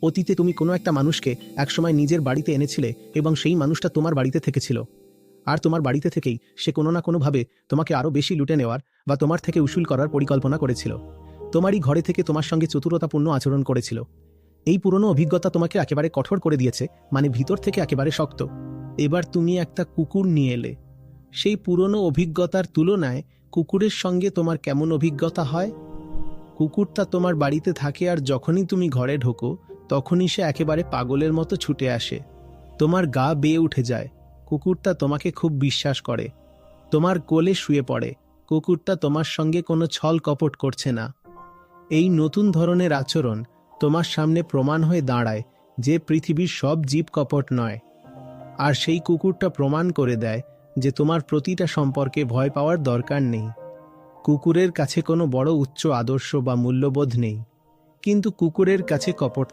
অতীতে তুমি কোনো একটা মানুষকে একসময় নিজের বাড়িতে এনেছিলে এবং সেই মানুষটা তোমার বাড়িতে থেকেছিল, আর তোমার বাড়িতে থেকেই সে কোনো না কোনোভাবে তোমাকে আরও বেশি লুটে নেওয়ার বা তোমার থেকে উসুল করার পরিকল্পনা করেছিল। তোমারই ঘরে থেকে তোমার সঙ্গে চতুরতাপূর্ণ আচরণ করেছিল। এই পুরনো অভিজ্ঞতা তোমাকে একেবারে কঠোর করে দিয়েছে, মানে ভিতর থেকে একেবারে শক্ত। এবার তুমি একটা কুকুর নিয়ে এলে। সেই পুরনো অভিজ্ঞতার তুলনায় কুকুরের সঙ্গে তোমার কেমন অভিজ্ঞতা হয়? কুকুরটা তোমার বাড়িতে থাকে আর যখনই তুমি ঘরে ঢোকো তখনই সে একেবারে পাগলের মতো ছুটে আসে। তোমার গা বেয়ে উঠে যায়। কুকুরটা তোমাকে খুব বিশ্বাস করে, তোমার কোলে শুয়ে পড়ে। কুকুরটা তোমার সঙ্গে কোনো ছল কপট করছে না। এই নতুন ধরনের আচরণ তোমার সামনে প্রমাণ হয়ে দাঁড়ায় যে পৃথিবীর সব জীব কপট নয়। আর সেই কুকুরটা প্রমাণ করে দেয় যে তোমার প্রতিটা সম্পর্কে ভয় পাওয়ার দরকার নেই। কুকুরের কাছে কোনো বড় উচ্চ আদর্শ বা মূল্যবোধ নেই, কিন্তু কুকুরের কাছে কপটতা